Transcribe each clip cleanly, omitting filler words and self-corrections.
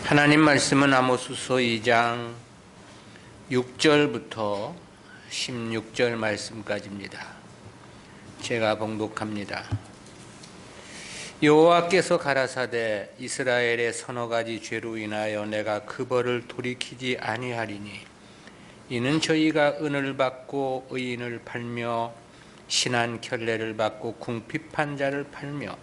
하나님 말씀은 아모스서 2장 6절부터 16절 말씀까지입니다. 제가 봉독합니다. 여호와께서 가라사대 이스라엘의 서너 가지 죄로 인하여 내가 그 벌을 돌이키지 아니하리니 이는 저희가 은을 받고 의인을 팔며 신한 켤레를 받고 궁핍한 자를 팔며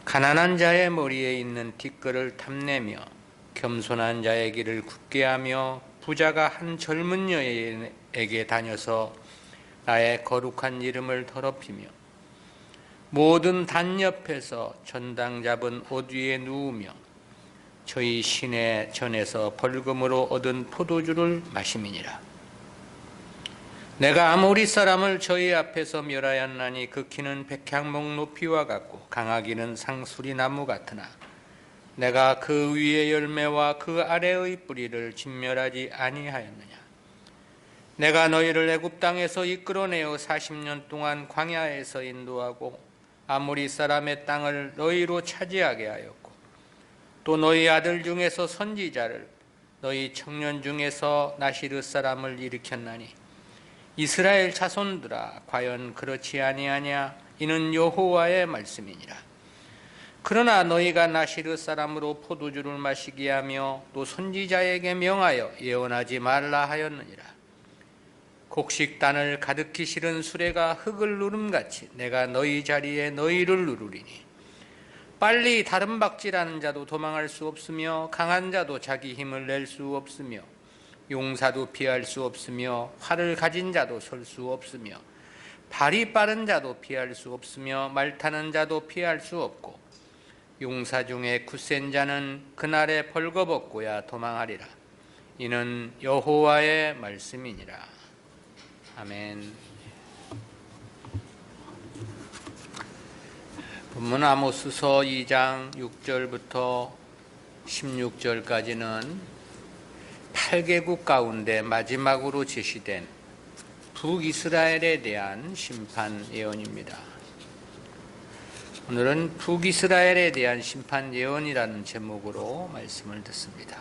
가난한 자의 머리에 있는 티끌을 탐내며 겸손한 자의 길을 굳게 하며 부자가 한 젊은 여인에게 다녀서 나의 거룩한 이름을 더럽히며 모든 단 옆에서 전당 잡은 옷 위에 누우며 저희 신의 전에서 벌금으로 얻은 포도주를 마심이니라. 내가 아모리 사람을 저희 앞에서 멸하였나니 그 키는 백향목 높이와 같고 강하기는 상수리 나무 같으나 내가 그 위의 열매와 그 아래의 뿌리를 진멸하지 아니하였느냐. 내가 너희를 애굽 땅에서 이끌어내어 40년 동안 광야에서 인도하고 아모리 사람의 땅을 너희로 차지하게 하였고 또 너희 아들 중에서 선지자를 너희 청년 중에서 나시르 사람을 일으켰나니 이스라엘 자손들아 과연 그렇지 아니하냐. 이는 여호와의 말씀이니라. 그러나 너희가 나시르 사람으로 포도주를 마시게 하며 또 선지자에게 명하여 예언하지 말라 하였느니라. 곡식단을 가득히 실은 수레가 흙을 누름같이 내가 너희 자리에 너희를 누르리니 빨리 다른 박질하는 자도 도망할 수 없으며 강한 자도 자기 힘을 낼 수 없으며 용사도 피할 수 없으며 활을 가진 자도 설 수 없으며 발이 빠른 자도 피할 수 없으며 말 타는 자도 피할 수 없고 용사 중에 굳센 자는 그날에 벌거벗고야 도망하리라. 이는 여호와의 말씀이니라. 아멘. 본문 아모스서 2장 6절부터 16절까지는 8개국 가운데 마지막으로 제시된 북이스라엘에 대한 심판 예언입니다. 오늘은 북이스라엘에 대한 심판 예언이라는 제목으로 말씀을 듣습니다.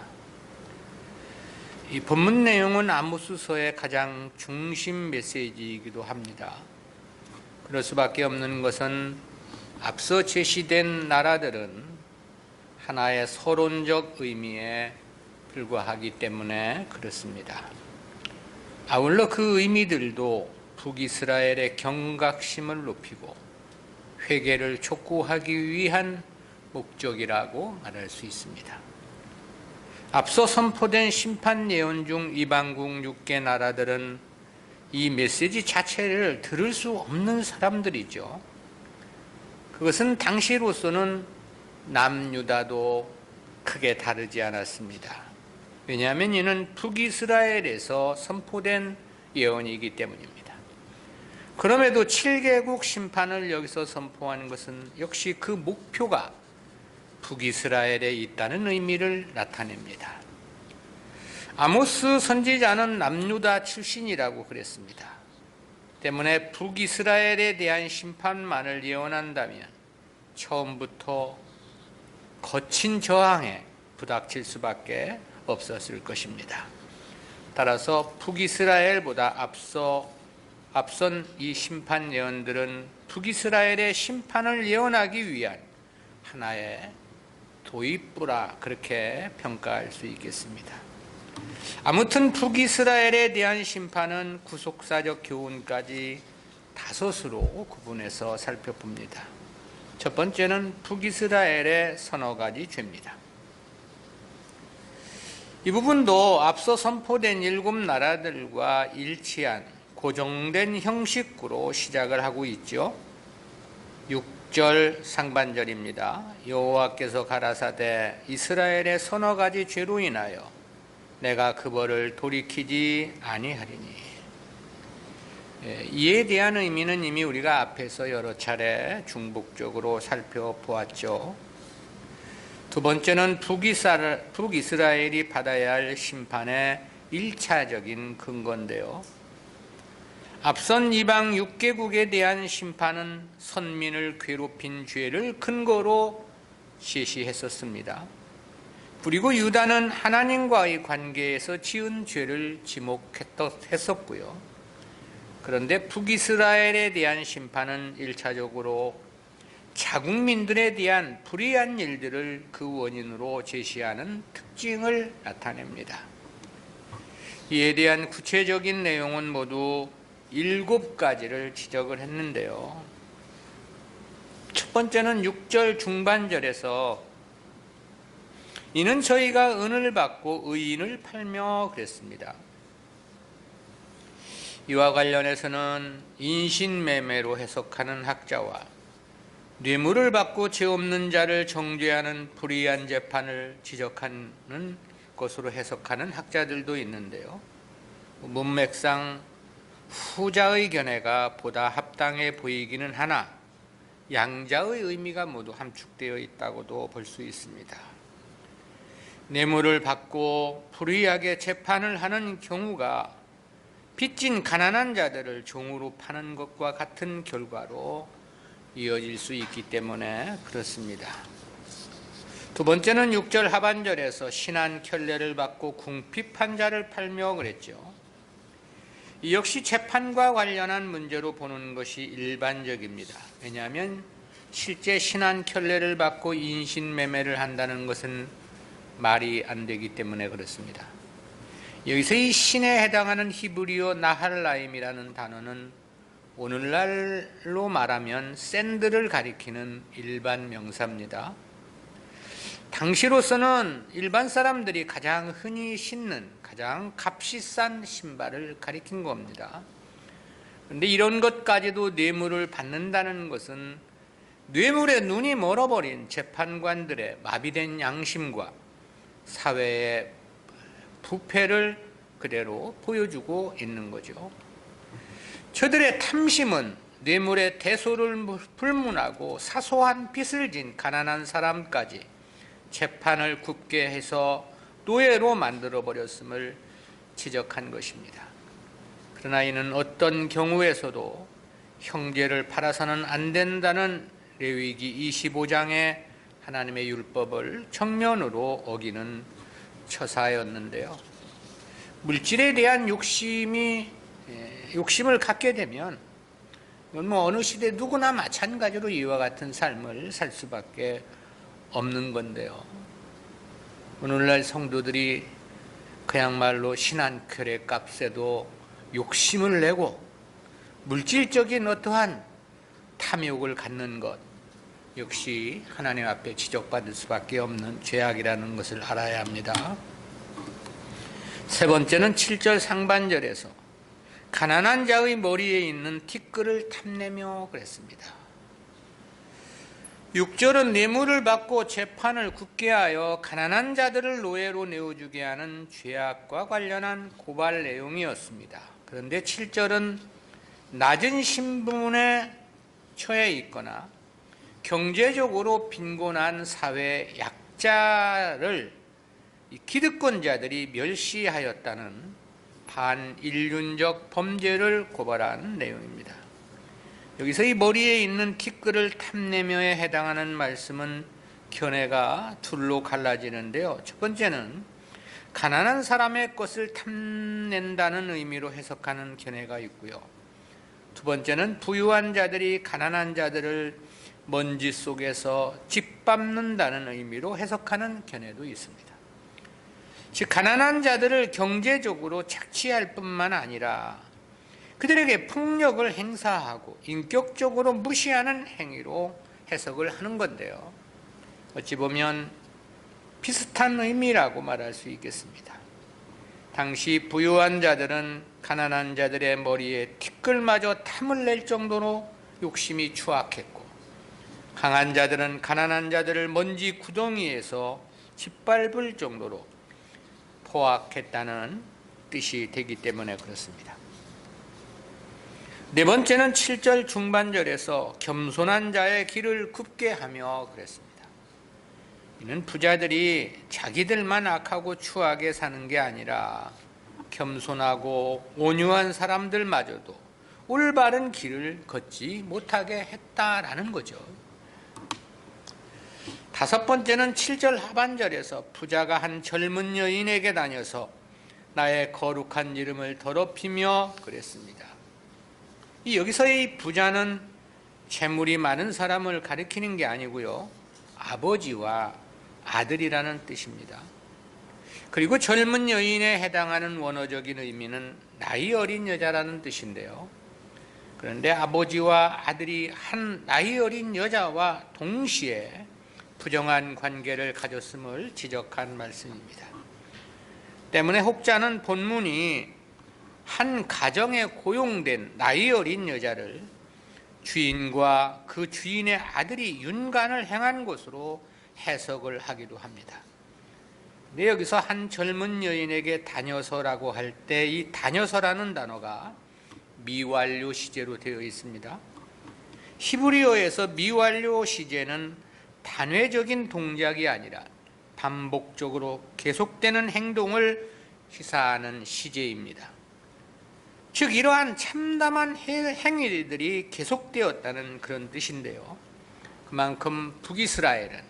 이 본문 내용은 아모스서의 가장 중심 메시지이기도 합니다. 그럴 수밖에 없는 것은 앞서 제시된 나라들은 하나의 서론적 의미에 불과하기 때문에 그렇습니다. 아울러 그 의미들도 북이스라엘의 경각심을 높이고 회개를 촉구하기 위한 목적이라고 말할 수 있습니다. 앞서 선포된 심판 예언 중 이방국 6개 나라들은 이 메시지 자체를 들을 수 없는 사람들이죠. 그것은 당시로서는 남유다도 크게 다르지 않았습니다. 왜냐하면 이는 북이스라엘에서 선포된 예언이기 때문입니다. 그럼에도 7개국 심판을 여기서 선포하는 것은 역시 그 목표가 북이스라엘에 있다는 의미를 나타냅니다. 아모스 선지자는 남유다 출신이라고 그랬습니다. 때문에 북이스라엘에 대한 심판만을 예언한다면 처음부터 거친 저항에 부닥칠 수밖에 없었을 것입니다. 따라서 북이스라엘보다 앞선 이 심판 예언들은 북이스라엘의 심판을 예언하기 위한 하나의 도입부라 그렇게 평가할 수 있겠습니다. 아무튼 북이스라엘에 대한 심판은 구속사적 교훈까지 5으로 구분해서 살펴봅니다. 첫 번째는 북이스라엘의 서너 가지 죄입니다. 이 부분도 앞서 선포된 7 나라들과 일치한 고정된 형식으로 시작을 하고 있죠. 6절 상반절입니다. 여호와께서 가라사대 이스라엘의 서너 가지 죄로 인하여 내가 그 벌을 돌이키지 아니하리니. 이에 대한 의미는 이미 우리가 앞에서 여러 차례 중복적으로 살펴보았죠. 두 번째는 북이스라엘이 받아야 할 심판의 1차적인 근거인데요. 앞선 이방 6개국에 대한 심판은 선민을 괴롭힌 죄를 근거로 제시했었습니다. 그리고 유다는 하나님과의 관계에서 지은 죄를 지목했었고요. 그런데 북이스라엘에 대한 심판은 1차적으로 자국민들에 대한 불의한 일들을 그 원인으로 제시하는 특징을 나타냅니다. 이에 대한 구체적인 내용은 모두 7가지를 지적을 했는데요. 첫 번째는 6절 중반절에서 이는 저희가 은을 받고 의인을 팔며 그랬습니다. 이와 관련해서는 인신매매로 해석하는 학자와 뇌물을 받고 죄 없는 자를 정죄하는 불의한 재판을 지적하는 것으로 해석하는 학자들도 있는데요. 문맥상 후자의 견해가 보다 합당해 보이기는 하나 양자의 의미가 모두 함축되어 있다고도 볼 수 있습니다. 뇌물을 받고 불의하게 재판을 하는 경우가 빚진 가난한 자들을 종으로 파는 것과 같은 결과로 이어질 수 있기 때문에 그렇습니다. 두 번째는 6절 하반절에서 신한 켤레를 받고 궁핍한 자를 팔며 그랬죠. 이 역시 재판과 관련한 문제로 보는 것이 일반적입니다. 왜냐하면 실제 신한 켤레를 받고 인신매매를 한다는 것은 말이 안 되기 때문에 그렇습니다. 여기서 이 신에 해당하는 히브리어 나할라임이라는 단어는 오늘날로 말하면 샌들을 가리키는 일반 명사입니다. 당시로서는 일반 사람들이 가장 흔히 신는 가장 값이 싼 신발을 가리킨 겁니다. 그런데 이런 것까지도 뇌물을 받는다는 것은 뇌물에 눈이 멀어버린 재판관들의 마비된 양심과 사회의 부패를 그대로 보여주고 있는 거죠. 저들의 탐심은 뇌물의 대소를 불문하고 사소한 빚을 진 가난한 사람까지 재판을 굽게 해서 노예로 만들어버렸음을 지적한 것입니다. 그러나 이는 어떤 경우에서도 형제를 팔아서는 안 된다는 레위기 25장의 하나님의 율법을 정면으로 어기는 처사였는데요. 물질에 대한 욕심을 갖게 되면 이건 어느 시대 누구나 마찬가지로 이와 같은 삶을 살 수밖에 없는 건데요. 오늘날 성도들이 그야말로 신한결의 값에도 욕심을 내고 물질적인 어떠한 탐욕을 갖는 것 역시 하나님 앞에 지적받을 수밖에 없는 죄악이라는 것을 알아야 합니다. 세 번째는 7절 상반절에서 가난한 자의 머리에 있는 티끌을 탐내며 그랬습니다. 6절은 뇌물을 받고 재판을 굳게 하여 가난한 자들을 노예로 내어주게 하는 죄악과 관련한 고발 내용이었습니다. 그런데 7절은 낮은 신분에 처해 있거나 경제적으로 빈곤한 사회 약자를 기득권자들이 멸시하였다는 반인륜적 범죄를 고발한 내용입니다. 여기서 이 머리에 있는 티끌을 탐내며에 해당하는 말씀은 견해가 둘로 갈라지는데요. 첫 번째는 가난한 사람의 것을 탐낸다는 의미로 해석하는 견해가 있고요. 두 번째는 부유한 자들이 가난한 자들을 먼지 속에서 짓밟는다는 의미로 해석하는 견해도 있습니다. 즉 가난한 자들을 경제적으로 착취할 뿐만 아니라 그들에게 폭력을 행사하고 인격적으로 무시하는 행위로 해석을 하는 건데요. 어찌 보면 비슷한 의미라고 말할 수 있겠습니다. 당시 부유한 자들은 가난한 자들의 머리에 티끌마저 탐을 낼 정도로 욕심이 추악했고, 강한 자들은 가난한 자들을 먼지 구덩이에서 짓밟을 정도로 포악했다는 뜻이 되기 때문에 그렇습니다. 네 번째는 7절 중반절에서 겸손한 자의 길을 굽게 하며 그랬습니다. 이는 부자들이 자기들만 악하고 추하게 사는 게 아니라 겸손하고 온유한 사람들마저도 올바른 길을 걷지 못하게 했다라는 거죠. 다섯 번째는 7절 하반절에서 부자가 한 젊은 여인에게 다녀서 나의 거룩한 이름을 더럽히며 그랬습니다. 여기서의 부자는 재물이 많은 사람을 가리키는 게 아니고요, 아버지와 아들이라는 뜻입니다. 그리고 젊은 여인에 해당하는 원어적인 의미는 나이 어린 여자라는 뜻인데요, 그런데 아버지와 아들이 한 나이 어린 여자와 동시에 부정한 관계를 가졌음을 지적한 말씀입니다. 때문에 혹자는 본문이 한 가정에 고용된 나이 어린 여자를 주인과 그 주인의 아들이 윤관을 행한 것으로 해석을 하기도 합니다. 근데 여기서 한 젊은 여인에게 다녀서라고 할 때 이 다녀서라는 단어가 미완료 시제로 되어 있습니다. 히브리어에서 미완료 시제는 단회적인 동작이 아니라 반복적으로 계속되는 행동을 시사하는 시제입니다. 즉 이러한 참담한 행위들이 계속되었다는 그런 뜻인데요, 그만큼 북이스라엘은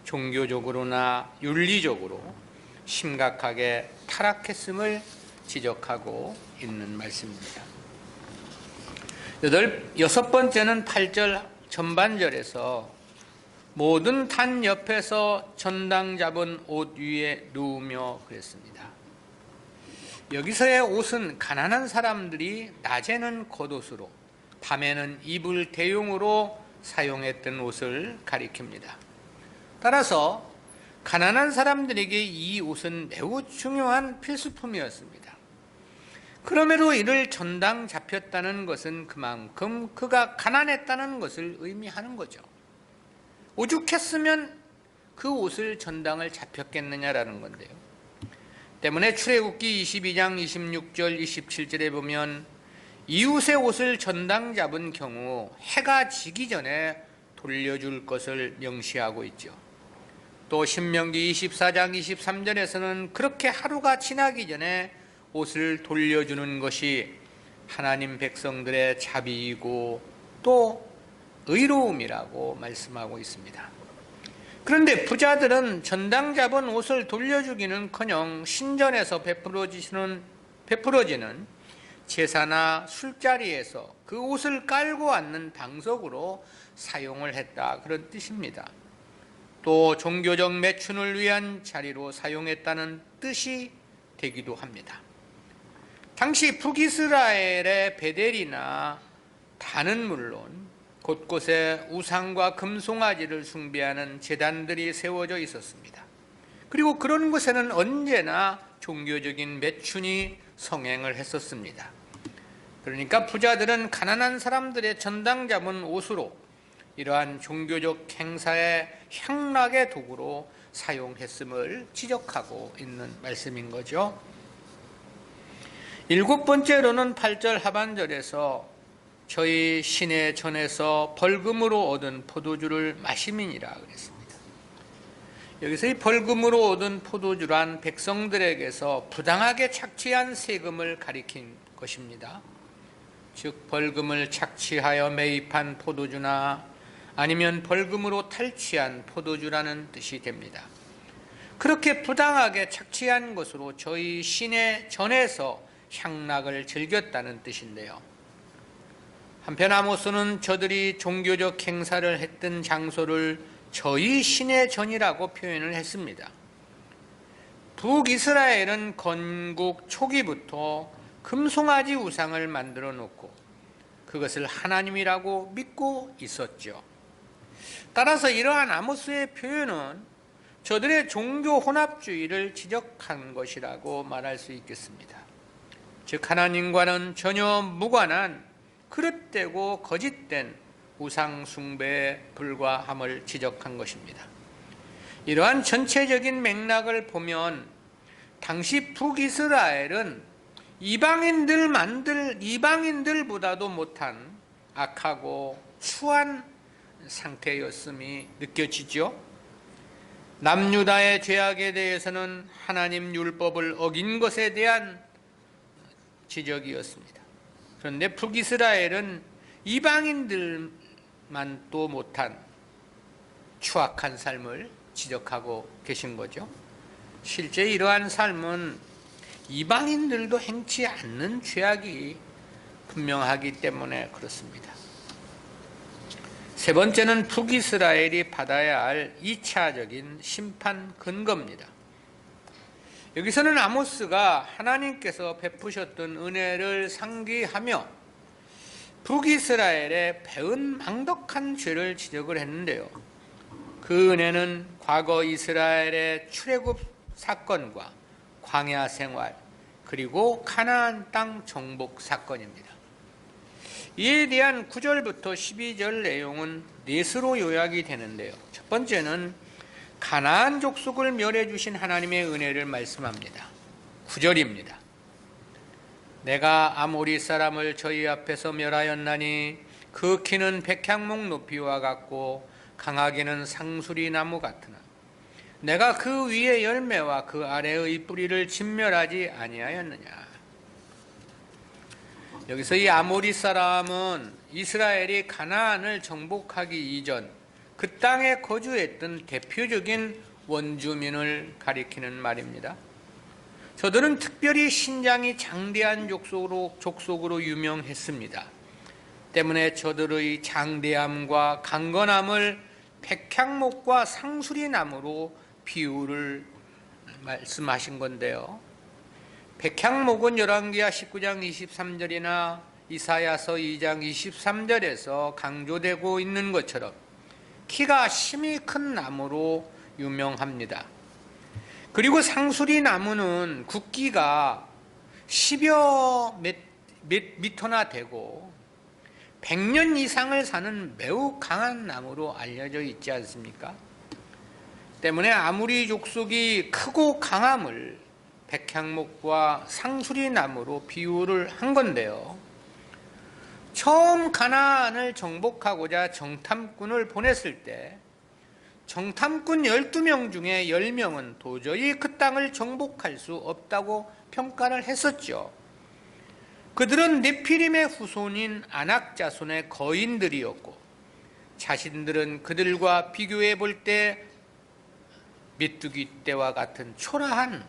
종교적으로나 윤리적으로 심각하게 타락했음을 지적하고 있는 말씀입니다. 여섯 번째는 8절 전반절에서 모든 단 옆에서 전당 잡은 옷 위에 누우며 그랬습니다. 여기서의 옷은 가난한 사람들이 낮에는 겉옷으로 밤에는 이불 대용으로 사용했던 옷을 가리킵니다. 따라서 가난한 사람들에게 이 옷은 매우 중요한 필수품이었습니다. 그럼에도 이를 전당 잡혔다는 것은 그만큼 그가 가난했다는 것을 의미하는 거죠. 오죽했으면 그 옷을 전당을 잡혔겠느냐라는 건데요. 때문에 출애굽기 22장 26절 27절에 보면 이웃의 옷을 전당 잡은 경우 해가 지기 전에 돌려줄 것을 명시하고 있죠. 또 신명기 24장 23절에서는 그렇게 하루가 지나기 전에 옷을 돌려주는 것이 하나님 백성들의 자비이고 또 의로움이라고 말씀하고 있습니다. 그런데 부자들은 전당 잡은 옷을 돌려주기는커녕 신전에서 베풀어지는 제사나 술자리에서 그 옷을 깔고 앉는 방석으로 사용을 했다, 그런 뜻입니다. 또 종교적 매춘을 위한 자리로 사용했다는 뜻이 되기도 합니다. 당시 북이스라엘의 베델이나 단은 물론 곳곳에 우상과 금송아지를 숭배하는 제단들이 세워져 있었습니다. 그리고 그런 곳에는 언제나 종교적인 매춘이 성행을 했었습니다. 그러니까 부자들은 가난한 사람들의 전당 잡은 옷으로 이러한 종교적 행사의 향락의 도구로 사용했음을 지적하고 있는 말씀인 거죠. 일곱 번째로는 8절 하반절에서 저희 신의 전에서 벌금으로 얻은 포도주를 마심이니라 그랬습니다. 여기서 이 벌금으로 얻은 포도주란 백성들에게서 부당하게 착취한 세금을 가리킨 것입니다. 즉 벌금을 착취하여 매입한 포도주나 아니면 벌금으로 탈취한 포도주라는 뜻이 됩니다. 그렇게 부당하게 착취한 것으로 저희 신의 전에서 향락을 즐겼다는 뜻인데요. 한편 아모스는 저들이 종교적 행사를 했던 장소를 저희 신의 전이라고 표현을 했습니다. 북이스라엘은 건국 초기부터 금송아지 우상을 만들어 놓고 그것을 하나님이라고 믿고 있었죠. 따라서 이러한 아모스의 표현은 저들의 종교 혼합주의를 지적한 것이라고 말할 수 있겠습니다. 즉 하나님과는 전혀 무관한 그릇되고 거짓된 우상 숭배에 불과함을 지적한 것입니다. 이러한 전체적인 맥락을 보면 당시 북이스라엘은 이방인들보다도 못한 악하고 추한 상태였음이 느껴지죠. 남유다의 죄악에 대해서는 하나님 율법을 어긴 것에 대한 지적이었습니다. 그런데 북이스라엘은 이방인들만도 못한 추악한 삶을 지적하고 계신 거죠. 실제 이러한 삶은 이방인들도 행치 않는 죄악이 분명하기 때문에 그렇습니다. 세 번째는 북이스라엘이 받아야 할 2차적인 심판 근거입니다. 여기서는 아모스가 하나님께서 베푸셨던 은혜를 상기하며 북이스라엘의 배은망덕한 죄를 지적을 했는데요. 그 은혜는 과거 이스라엘의 출애굽 사건과 광야 생활, 그리고 가나안 땅 정복 사건입니다. 이에 대한 9절부터 12절 내용은 넷으로 요약이 되는데요. 첫 번째는 가나안 족속을 멸해 주신 하나님의 은혜를 말씀합니다. 9절입니다. 내가 아모리 사람을 저희 앞에서 멸하였나니 그 키는 백향목 높이와 같고 강하기는 상수리 나무 같으나 내가 그 위의 열매와 그 아래의 뿌리를 진멸하지 아니하였느냐. 여기서 이 아모리 사람은 이스라엘이 가나안을 정복하기 이전 그 땅에 거주했던 대표적인 원주민을 가리키는 말입니다. 저들은 특별히 신장이 장대한 족속으로 유명했습니다. 때문에 저들의 장대함과 강건함을 백향목과 상수리나무로 비유를 말씀하신 건데요. 백향목은 열왕기하 19장 23절이나 이사야서 2장 23절에서 강조되고 있는 것처럼 키가 심히 큰 나무로 유명합니다. 그리고 상수리 나무는 굵기가 10여 미터나 되고 100년 이상을 사는 매우 강한 나무로 알려져 있지 않습니까? 때문에 아무리 족속이 크고 강함을 백향목과 상수리 나무로 비유를 한 건데요. 처음 가나안을 정복하고자 정탐꾼을 보냈을 때 정탐꾼 12명 중에 10명은 도저히 그 땅을 정복할 수 없다고 평가를 했었죠. 그들은 네피림의 후손인 아낙 자손의 거인들이었고 자신들은 그들과 비교해 볼 때 메뚜기 떼와 같은 초라한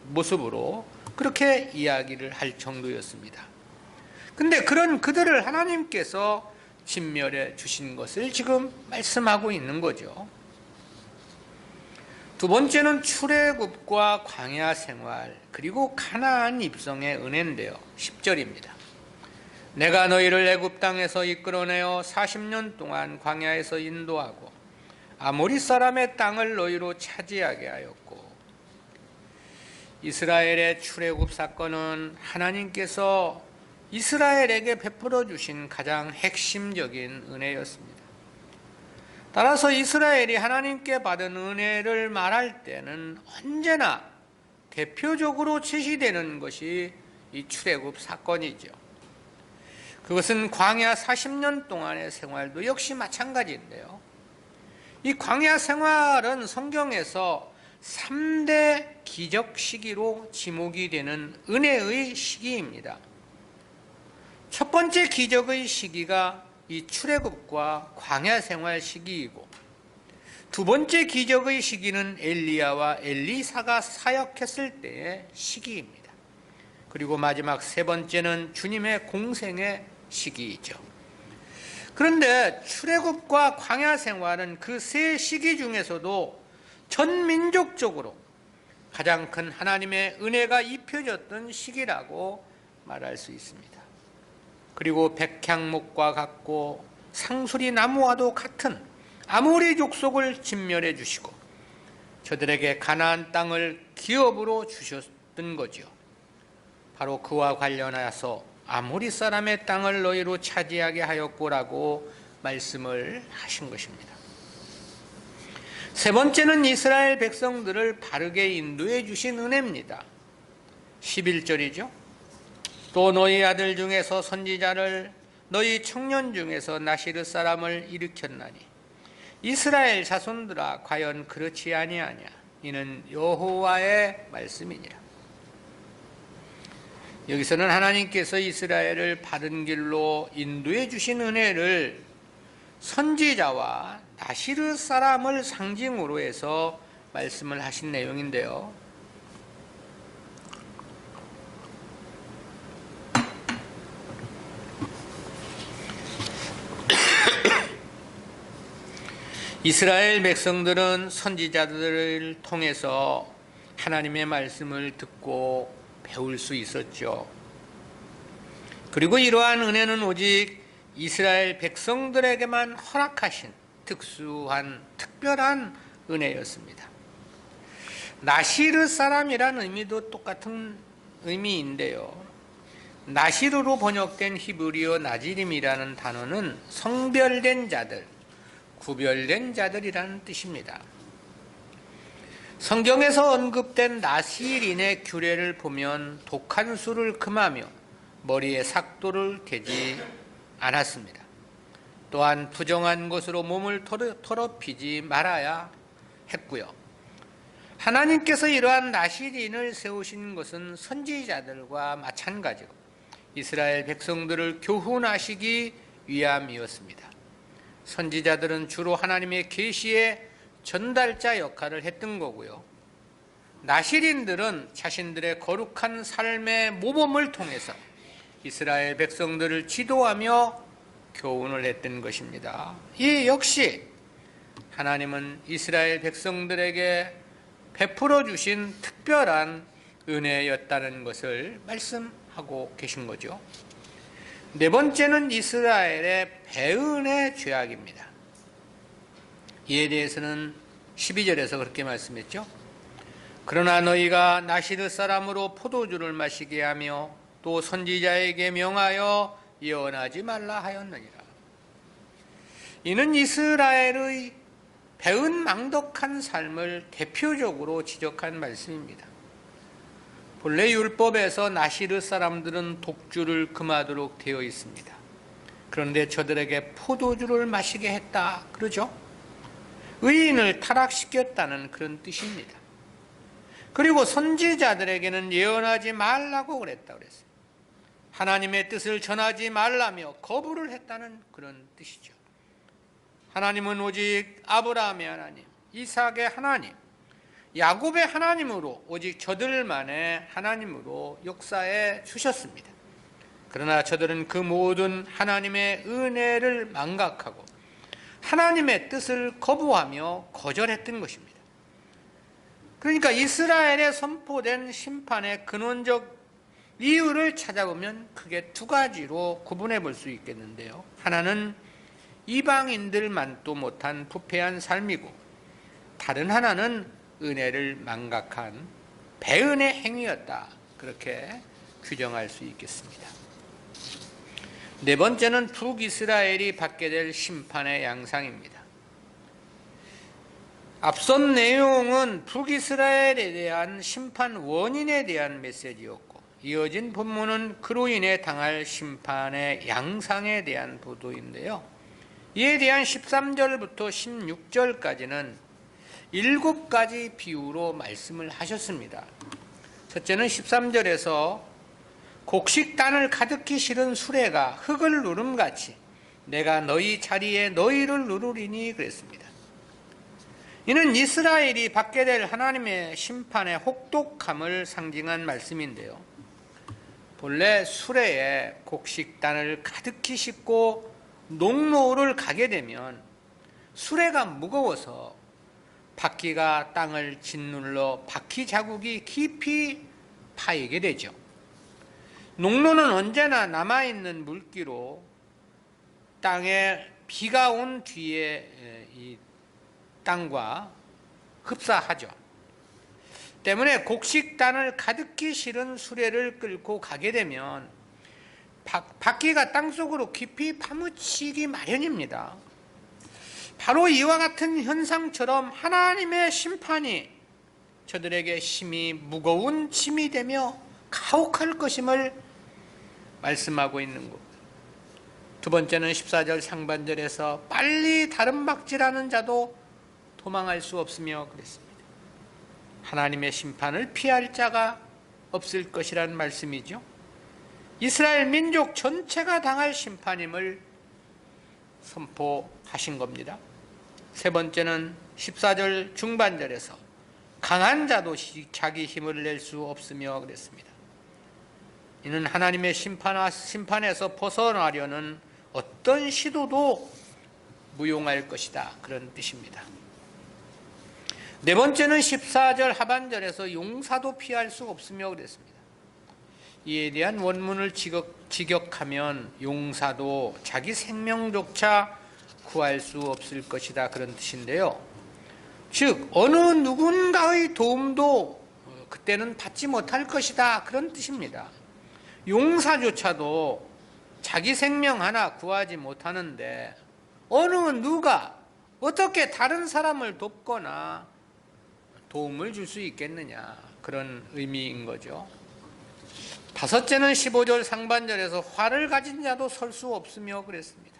모습으로 그렇게 이야기를 할 정도였습니다. 근데 그런 그들을 하나님께서 진멸해 주신 것을 지금 말씀하고 있는 거죠. 두 번째는 출애굽과 광야 생활 그리고 가나안 입성의 은혜인데요. 10절입니다. 내가 너희를 애굽 땅에서 이끌어내어 40년 동안 광야에서 인도하고 아모리 사람의 땅을 너희로 차지하게 하였고. 이스라엘의 출애굽 사건은 하나님께서 이스라엘에게 베풀어 주신 가장 핵심적인 은혜였습니다. 따라서 이스라엘이 하나님께 받은 은혜를 말할 때는 언제나 대표적으로 제시되는 것이 이 출애굽 사건이죠. 그것은 광야 40년 동안의 생활도 역시 마찬가지인데요. 이 광야 생활은 성경에서 3대 기적 시기로 지목이 되는 은혜의 시기입니다. 첫 번째 기적의 시기가 이 출애굽과 광야 생활 시기이고, 두 번째 기적의 시기는 엘리야와 엘리사가 사역했을 때의 시기입니다. 그리고 마지막 세 번째는 주님의 공생의 시기이죠. 그런데 출애굽과 광야 생활은 그 세 시기 중에서도 전 민족적으로 가장 큰 하나님의 은혜가 입혀졌던 시기라고 말할 수 있습니다. 그리고 백향목과 같고 상수리 나무와도 같은 아모리 족속을 진멸해 주시고 저들에게 가나안 땅을 기업으로 주셨던 거죠. 바로 그와 관련해서 아모리 사람의 땅을 너희로 차지하게 하였고라고 말씀을 하신 것입니다. 세 번째는 이스라엘 백성들을 바르게 인도해 주신 은혜입니다. 11절이죠. 또 너희 아들 중에서 선지자를 너희 청년 중에서 나시르 사람을 일으켰나니 이스라엘 자손들아 과연 그렇지 아니하냐. 이는 여호와의 말씀이니라. 여기서는 하나님께서 이스라엘을 바른 길로 인도해 주신 은혜를 선지자와 나시르 사람을 상징으로 해서 말씀을 하신 내용인데요. 이스라엘 백성들은 선지자들을 통해서 하나님의 말씀을 듣고 배울 수 있었죠. 그리고 이러한 은혜는 오직 이스라엘 백성들에게만 허락하신 특별한 은혜였습니다. 나시르 사람이란 의미도 똑같은 의미인데요. 나시르로 번역된 히브리어 나지림이라는 단어는 성별된 자들, 구별된 자들이라는 뜻입니다. 성경에서 언급된 나시린의 규례를 보면 독한 술을 금하며 머리에 삭도를 대지 않았습니다. 또한 부정한 것으로 몸을 더럽히지 말아야 했고요. 하나님께서 이러한 나시린을 세우신 것은 선지자들과 마찬가지로 이스라엘 백성들을 교훈하시기 위함이었습니다. 선지자들은 주로 하나님의 계시의 전달자 역할을 했던 거고요. 나시린들은 자신들의 거룩한 삶의 모범을 통해서 이스라엘 백성들을 지도하며 교훈을 했던 것입니다. 이 역시 하나님은 이스라엘 백성들에게 베풀어 주신 특별한 은혜였다는 것을 말씀하고 계신 거죠. 네 번째는 이스라엘의 배은의 죄악입니다. 이에 대해서는 12절에서 그렇게 말씀했죠. 그러나 너희가 나시르 사람으로 포도주를 마시게 하며 또 선지자에게 명하여 예언하지 말라 하였느니라. 이는 이스라엘의 배은망덕한 삶을 대표적으로 지적한 말씀입니다. 본래 율법에서 나시르 사람들은 독주를 금하도록 되어 있습니다. 그런데 저들에게 포도주를 마시게 했다 그러죠. 의인을 타락시켰다는 그런 뜻입니다. 그리고 선지자들에게는 예언하지 말라고 그랬다고 그랬어요. 하나님의 뜻을 전하지 말라며 거부를 했다는 그런 뜻이죠. 하나님은 오직 아브라함의 하나님, 이삭의 하나님, 야곱의 하나님으로 오직 저들만의 하나님으로 역사해 주셨습니다. 그러나 저들은 그 모든 하나님의 은혜를 망각하고 하나님의 뜻을 거부하며 거절했던 것입니다. 그러니까 이스라엘에 선포된 심판의 근원적 이유를 찾아보면 크게 두 가지로 구분해 볼 수 있겠는데요. 하나는 이방인들만도 못한 부패한 삶이고, 다른 하나는 은혜를 망각한 배은의 행위였다. 그렇게 규정할 수 있겠습니다. 네 번째는 북이스라엘이 받게 될 심판의 양상입니다. 앞선 내용은 북이스라엘에 대한 심판 원인에 대한 메시지였고, 이어진 본문은 그로 인해 당할 심판의 양상에 대한 보도인데요. 이에 대한 13절부터 16절까지는 7가지 비유로 말씀을 하셨습니다. 첫째는 13절에서 곡식단을 가득히 실은 수레가 흙을 누름같이 내가 너희 자리에 너희를 누르리니 그랬습니다. 이는 이스라엘이 받게 될 하나님의 심판의 혹독함을 상징한 말씀인데요. 본래 수레에 곡식단을 가득히 싣고 농로를 가게 되면 수레가 무거워서 바퀴가 땅을 짓눌러 바퀴 자국이 깊이 파이게 되죠. 농로는 언제나 남아있는 물기로 땅에 비가 온 뒤에 이 땅과 흡사하죠. 때문에 곡식단을 가득히 실은 수레를 끌고 가게 되면 바퀴가 땅속으로 깊이 파묻히기 마련입니다. 바로 이와 같은 현상처럼 하나님의 심판이 저들에게 심히 무거운 짐이 되며 가혹할 것임을 말씀하고 있는 겁니다. 두 번째는 14절 상반절에서 빨리 다른 박질하는 자도 도망할 수 없으며 그랬습니다. 하나님의 심판을 피할 자가 없을 것이라는 말씀이죠. 이스라엘 민족 전체가 당할 심판임을 선포하신 겁니다. 세 번째는 14절 중반절에서 강한 자도 자기 힘을 낼 수 없으며 그랬습니다. 이는 하나님의 심판에서 벗어나려는 어떤 시도도 무용할 것이다, 그런 뜻입니다. 네 번째는 14절 하반절에서 용사도 피할 수 없으며 그랬습니다. 이에 대한 원문을 직역하면 용사도 자기 생명조차 구할 수 없을 것이다, 그런 뜻인데요. 즉 어느 누군가의 도움도 그때는 받지 못할 것이다, 그런 뜻입니다. 용사조차도 자기 생명 하나 구하지 못하는데 어느 누가 어떻게 다른 사람을 돕거나 도움을 줄 수 있겠느냐, 그런 의미인 거죠. 다섯째는 15절 상반절에서 활을 가진 자도 설 수 없으며 그랬습니다.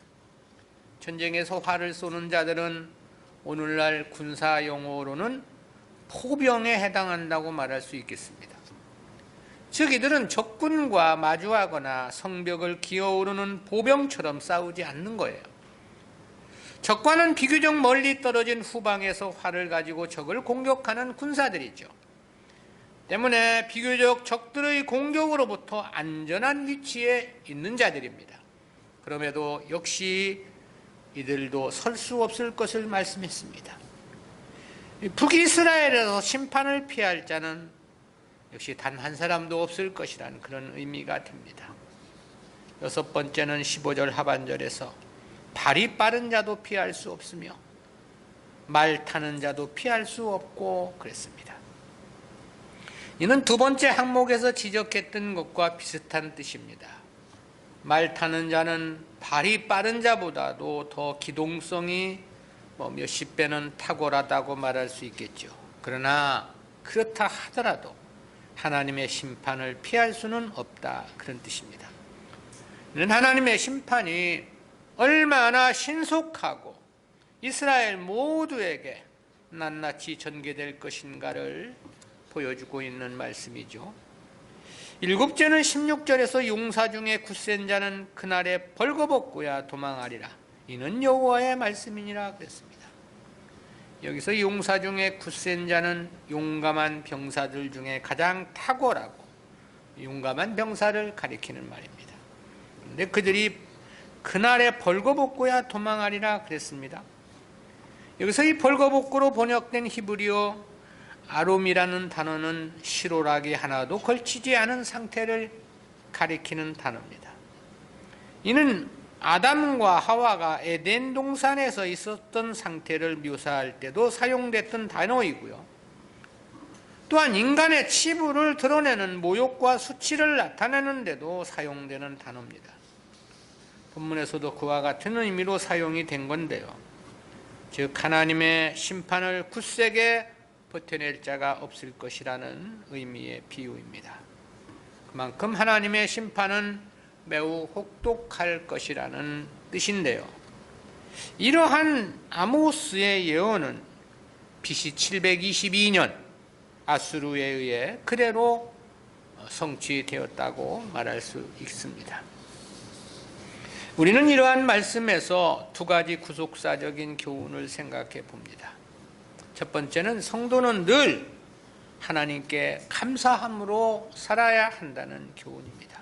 전쟁에서 활을 쏘는 자들은 오늘날 군사 용어로는 포병에 해당한다고 말할 수 있겠습니다. 즉 이들은 적군과 마주하거나 성벽을 기어오르는 보병처럼 싸우지 않는 거예요. 적과는 비교적 멀리 떨어진 후방에서 활을 가지고 적을 공격하는 군사들이죠. 때문에 비교적 적들의 공격으로부터 안전한 위치에 있는 자들입니다. 그럼에도 역시 이들도 설 수 없을 것을 말씀했습니다. 북이스라엘에서 심판을 피할 자는 역시 단 한 사람도 없을 것이라는 그런 의미가 됩니다. 여섯 번째는 15절 하반절에서 발이 빠른 자도 피할 수 없으며 말 타는 자도 피할 수 없고 그랬습니다. 이는 두 번째 항목에서 지적했던 것과 비슷한 뜻입니다. 말 타는 자는 발이 빠른 자보다도 더 기동성이 몇십 배는 탁월하다고 말할 수 있겠죠. 그러나 그렇다 하더라도 하나님의 심판을 피할 수는 없다, 그런 뜻입니다. 이는 하나님의 심판이 얼마나 신속하고 이스라엘 모두에게 낱낱이 전개될 것인가를 보여주고 있는 말씀이죠. 일곱째는 16절에서 용사 중에 굳센 자는 그날에 벌거벗고야 도망하리라. 이는 여호와의 말씀이니라 그랬습니다. 여기서 용사 중에 굳센 자는 용감한 병사들 중에 가장 탁월하고 용감한 병사를 가리키는 말입니다. 그런데 그들이 그날에 벌거벗고야 도망하리라 그랬습니다. 여기서 이 벌거벗고로 번역된 히브리어 아롬이라는 단어는 실오라기 하나도 걸치지 않은 상태를 가리키는 단어입니다. 이는 아담과 하와가 에덴 동산에서 있었던 상태를 묘사할 때도 사용됐던 단어이고요. 또한 인간의 치부를 드러내는 모욕과 수치를 나타내는 데도 사용되는 단어입니다. 본문에서도 그와 같은 의미로 사용이 된 건데요. 즉 하나님의 심판을 굳세게 버텨낼 자가 없을 것이라는 의미의 비유입니다. 그만큼 하나님의 심판은 매우 혹독할 것이라는 뜻인데요. 이러한 아모스의 예언은 BC 722년 아수르에 의해 그대로 성취되었다고 말할 수 있습니다. 우리는 이러한 말씀에서 두 가지 구속사적인 교훈을 생각해 봅니다. 첫 번째는 성도는 늘 하나님께 감사함으로 살아야 한다는 교훈입니다.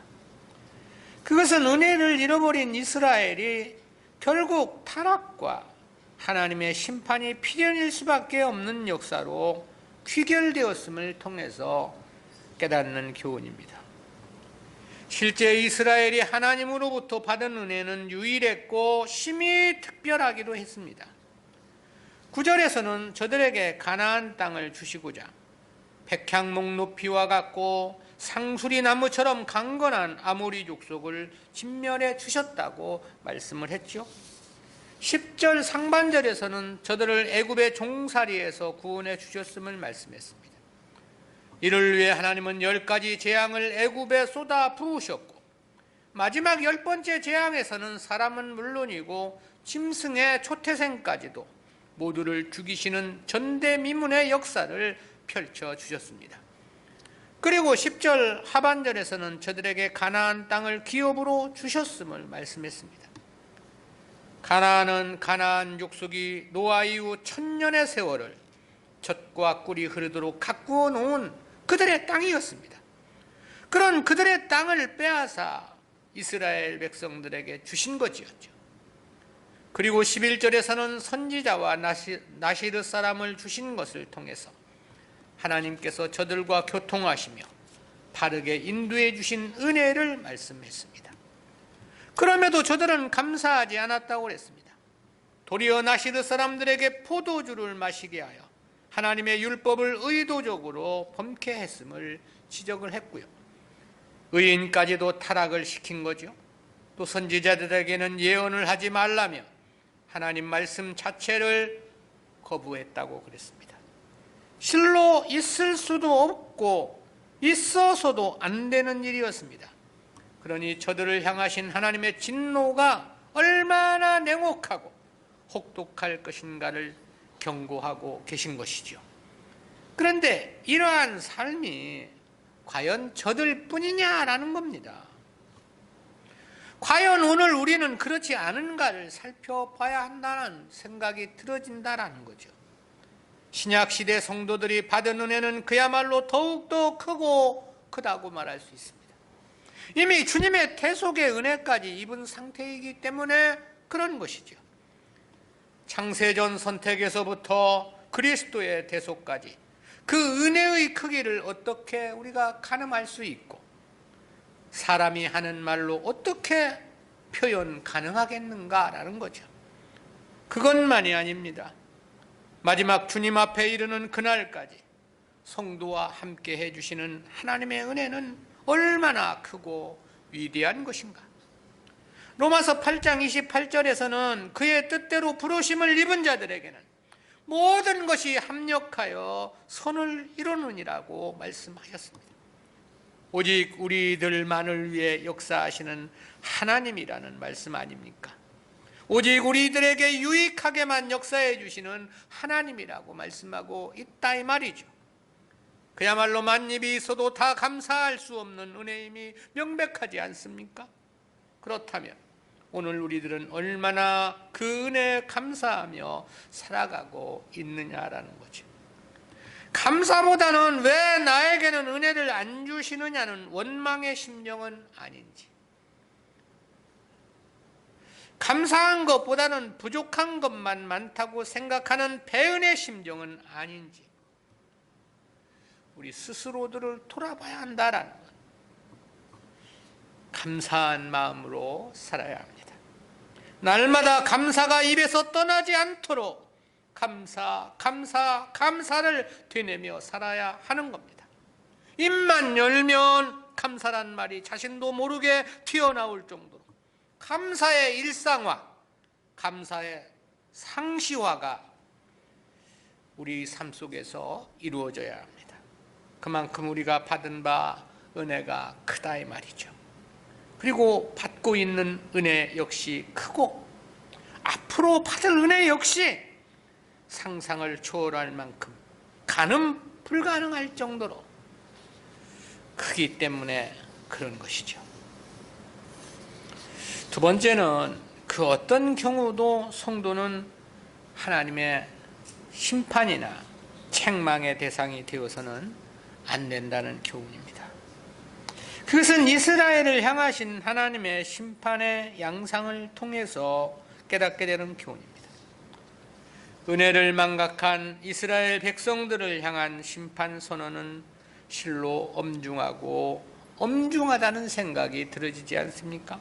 그것은 은혜를 잃어버린 이스라엘이 결국 타락과 하나님의 심판이 필연일 수밖에 없는 역사로 귀결되었음을 통해서 깨닫는 교훈입니다. 실제 이스라엘이 하나님으로부터 받은 은혜는 유일했고 심히 특별하기도 했습니다. 9절에서는 저들에게 가나안 땅을 주시고자 백향목 높이와 같고 상수리 나무처럼 강건한 아모리 족속을 진멸해 주셨다고 말씀을 했죠. 10절 상반절에서는 저들을 애굽의 종살이에서 구원해 주셨음을 말씀했습니다. 이를 위해 하나님은 10가지 재앙을 애굽에 쏟아 부으셨고 마지막 10번째 재앙에서는 사람은 물론이고 짐승의 초태생까지도 모두를 죽이시는 전대미문의 역사를 펼쳐주셨습니다. 그리고 10절 하반절에서는 저들에게 가나안 땅을 기업으로 주셨음을 말씀했습니다. 가나안은 가나안 족속이 노아 이후 1000년의 세월을 젖과 꿀이 흐르도록 가꾸어 놓은 그들의 땅이었습니다. 그런 그들의 땅을 빼앗아 이스라엘 백성들에게 주신 것이었죠. 그리고 11절에서는 선지자와 나시르 사람을 주신 것을 통해서 하나님께서 저들과 교통하시며 바르게 인도해 주신 은혜를 말씀했습니다. 그럼에도 저들은 감사하지 않았다고 했습니다. 도리어 나시르 사람들에게 포도주를 마시게 하여 하나님의 율법을 의도적으로 범케 했음을 지적을 했고요. 의인까지도 타락을 시킨 거죠. 또 선지자들에게는 예언을 하지 말라며 하나님 말씀 자체를 거부했다고 그랬습니다. 실로 있을 수도 없고 있어서도 안 되는 일이었습니다. 그러니 저들을 향하신 하나님의 진노가 얼마나 냉혹하고 혹독할 것인가를 경고하고 계신 것이죠. 그런데 이러한 삶이 과연 저들 뿐이냐라는 겁니다. 과연 오늘 우리는 그렇지 않은가를 살펴봐야 한다는 생각이 들어진다라는 거죠. 신약시대 성도들이 받은 은혜는 그야말로 더욱더 크다고 말할 수 있습니다. 이미 주님의 대속의 은혜까지 입은 상태이기 때문에 그런 것이죠. 창세전 선택에서부터 그리스도의 대속까지 그 은혜의 크기를 어떻게 우리가 가늠할 수 있고 사람이 하는 말로 어떻게 표현 가능하겠는가라는 거죠. 그것만이 아닙니다. 마지막 주님 앞에 이르는 그날까지 성도와 함께 해주시는 하나님의 은혜는 얼마나 크고 위대한 것인가. 로마서 8장 28절에서는 그의 뜻대로 부르심을 입은 자들에게는 모든 것이 합력하여 선을 이루느니라고 말씀하셨습니다. 오직 우리들만을 위해 역사하시는 하나님이라는 말씀 아닙니까? 오직 우리들에게 유익하게만 역사해 주시는 하나님이라고 말씀하고 있다 이 말이죠. 그야말로 만입이 있어도 다 감사할 수 없는 은혜임이 명백하지 않습니까? 그렇다면 오늘 우리들은 얼마나 그 은혜에 감사하며 살아가고 있느냐라는 거죠. 감사보다는 왜 나에게는 은혜를 안 주시느냐는 원망의 심정은 아닌지, 감사한 것보다는 부족한 것만 많다고 생각하는 배은의 심정은 아닌지 우리 스스로들을 돌아봐야 한다라는 것. 감사한 마음으로 살아야 합니다. 날마다 감사가 입에서 떠나지 않도록 감사를 되뇌며 살아야 하는 겁니다. 입만 열면 감사란 말이 자신도 모르게 튀어나올 정도로 감사의 일상화, 감사의 상시화가 우리 삶 속에서 이루어져야 합니다. 그만큼 우리가 받은 바 은혜가 크다 이 말이죠. 그리고 받고 있는 은혜 역시 크고 앞으로 받을 은혜 역시 상상을 초월할 만큼 가늠 불가능할 정도로 크기 때문에 그런 것이죠. 두 번째는 그 어떤 경우도 성도는 하나님의 심판이나 책망의 대상이 되어서는 안 된다는 교훈입니다. 그것은 이스라엘을 향하신 하나님의 심판의 양상을 통해서 깨닫게 되는 교훈입니다. 은혜를 망각한 이스라엘 백성들을 향한 심판 선언은 실로 엄중하고 엄중하다는 생각이 들어지지 않습니까?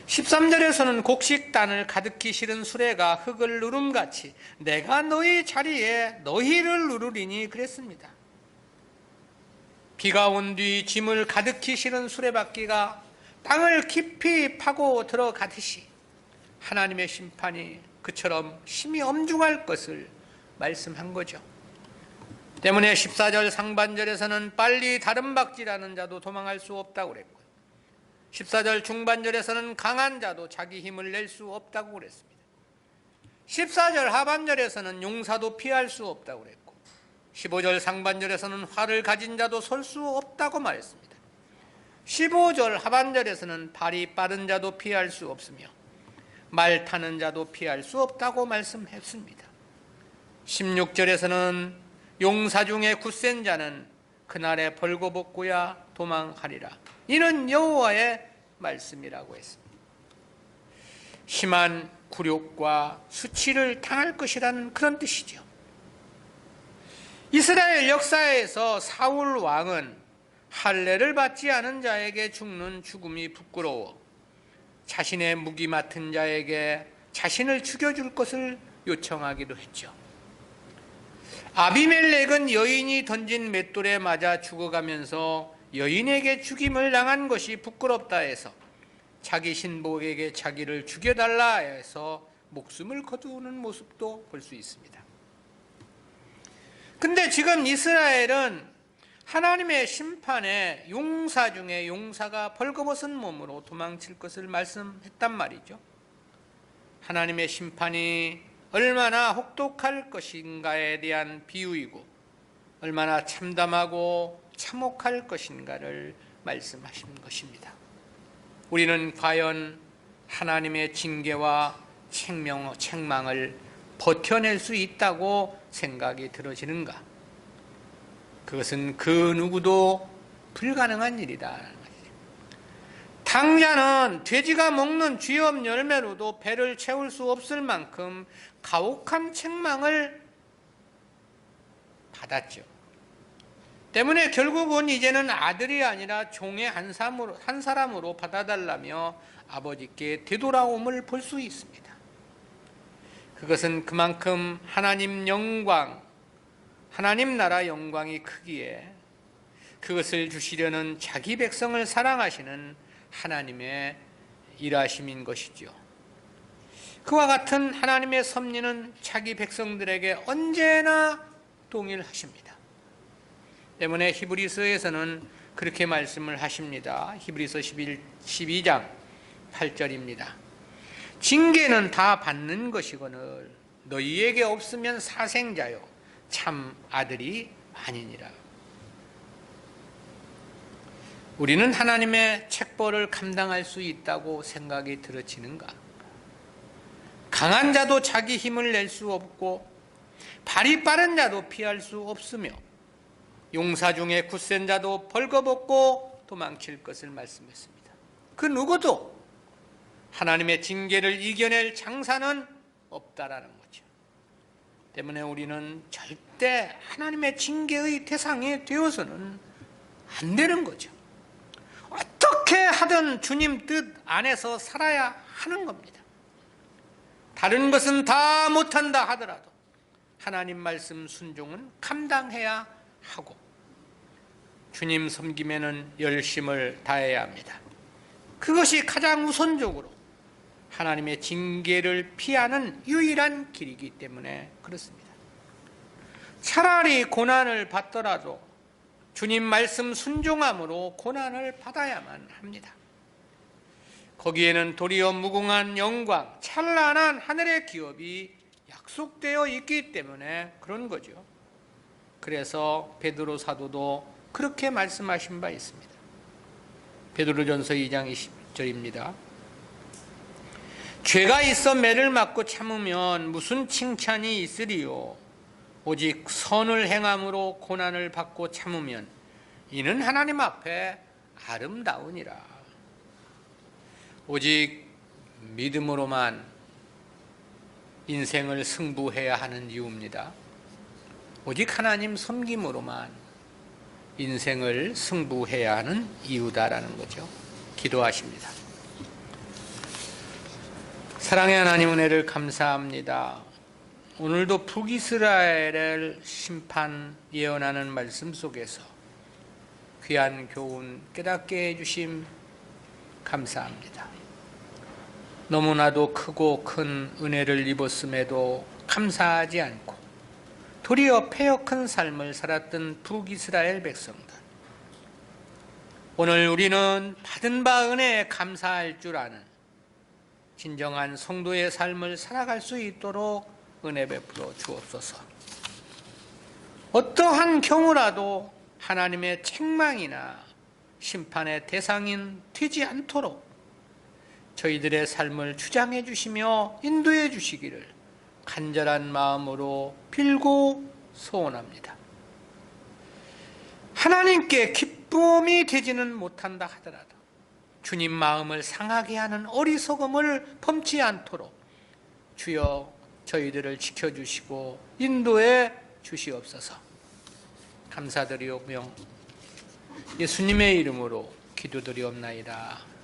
13절에서는 곡식단을 가득히 실은 수레가 흙을 누름같이 내가 너희 자리에 너희를 누르리니 그랬습니다. 비가 온 뒤 짐을 가득히 실은 수레바퀴가 땅을 깊이 파고 들어가듯이 하나님의 심판이 그처럼 심히 엄중할 것을 말씀한 거죠. 때문에 14절 상반절에서는 빨리 다른 박질하는 자도 도망할 수 없다고 그랬고요. 14절 중반절에서는 강한 자도 자기 힘을 낼 수 없다고 그랬습니다. 14절 하반절에서는 용사도 피할 수 없다고 그랬고 15절 상반절에서는 활을 가진 자도 설 수 없다고 말했습니다. 15절 하반절에서는 발이 빠른 자도 피할 수 없으며 말 타는 자도 피할 수 없다고 말씀했습니다. 16절에서는 용사 중에 굳센 자는 그날에 벌거벗고야 도망하리라. 이는 여호와의 말씀이라고 했습니다. 심한 굴욕과 수치를 당할 것이라는 그런 뜻이죠. 이스라엘 역사에서 사울 왕은 할례를 받지 않은 자에게 죽는 죽음이 부끄러워 자신의 무기 맡은 자에게 자신을 죽여줄 것을 요청하기도 했죠. 아비멜렉은 여인이 던진 맷돌에 맞아 죽어가면서 여인에게 죽임을 당한 것이 부끄럽다 해서 자기 신복에게 자기를 죽여달라 해서 목숨을 거두는 모습도 볼 수 있습니다. 근데 지금 이스라엘은 하나님의 심판에 용사 중에 용사가 벌거벗은 몸으로 도망칠 것을 말씀했단 말이죠. 하나님의 심판이 얼마나 혹독할 것인가에 대한 비유이고 얼마나 참담하고 참혹할 것인가를 말씀하신 것입니다. 우리는 과연 하나님의 징계와 책망을 버텨낼 수 있다고 생각이 들어지는가? 그것은 그 누구도 불가능한 일이다. 당자는 돼지가 먹는 쥐업 열매로도 배를 채울 수 없을 만큼 가혹한 책망을 받았죠. 때문에 결국은 이제는 아들이 아니라 종의 한 사람으로 받아달라며 아버지께 되돌아옴을 볼 수 있습니다. 그것은 그만큼 하나님 영광, 하나님 나라 영광이 크기에 그것을 주시려는 자기 백성을 사랑하시는 하나님의 일하심인 것이죠. 그와 같은 하나님의 섭리는 자기 백성들에게 언제나 동일하십니다. 때문에 히브리서에서는 그렇게 말씀을 하십니다. 히브리서 12장 8절입니다. 징계는 다 받는 것이거늘 너희에게 없으면 사생자요 참 아들이 아니니라. 우리는 하나님의 책벌을 감당할 수 있다고 생각이 들어지는가? 강한 자도 자기 힘을 낼 수 없고 발이 빠른 자도 피할 수 없으며 용사 중에 굳센 자도 벌거벗고 도망칠 것을 말씀했습니다. 그 누구도 하나님의 징계를 이겨낼 장사는 없다라는 거죠. 때문에 우리는 절대 하나님의 징계의 대상이 되어서는 안 되는 거죠. 어떻게 하든 주님 뜻 안에서 살아야 하는 겁니다. 다른 것은 다 못한다 하더라도 하나님 말씀 순종은 감당해야 하고 주님 섬김에는 열심을 다해야 합니다. 그것이 가장 우선적으로 하나님의 징계를 피하는 유일한 길이기 때문에 그렇습니다. 차라리 고난을 받더라도 주님 말씀 순종함으로 고난을 받아야만 합니다. 거기에는 도리어 무궁한 영광, 찬란한 하늘의 기업이 약속되어 있기 때문에 그런 거죠. 그래서 베드로 사도도 그렇게 말씀하신 바 있습니다. 베드로전서 2장 20절입니다. 죄가 있어 매를 맞고 참으면 무슨 칭찬이 있으리요? 오직 선을 행함으로 고난을 받고 참으면 이는 하나님 앞에 아름다우니라. 오직 믿음으로만 인생을 승부해야 하는 이유입니다. 오직 하나님 섬김으로만 인생을 승부해야 하는 이유다라는 거죠. 기도하십니다. 사랑의 하나님 은혜를 감사합니다. 오늘도 북이스라엘을 심판 예언하는 말씀 속에서 귀한 교훈 깨닫게 해주심 감사합니다. 너무나도 크고 큰 은혜를 입었음에도 감사하지 않고 도리어 패역한 삶을 살았던 북이스라엘 백성들, 오늘 우리는 받은 바 은혜에 감사할 줄 아는 진정한 성도의 삶을 살아갈 수 있도록 은혜 베풀어 주옵소서. 어떠한 경우라도 하나님의 책망이나 심판의 대상인 되지 않도록 저희들의 삶을 주장해 주시며 인도해 주시기를 간절한 마음으로 빌고 소원합니다. 하나님께 기쁨이 되지는 못한다 하더라도 주님 마음을 상하게 하는 어리석음을 범치 않도록 주여 저희들을 지켜주시고 인도해 주시옵소서. 감사드리오며 예수님의 이름으로 기도드리옵나이다.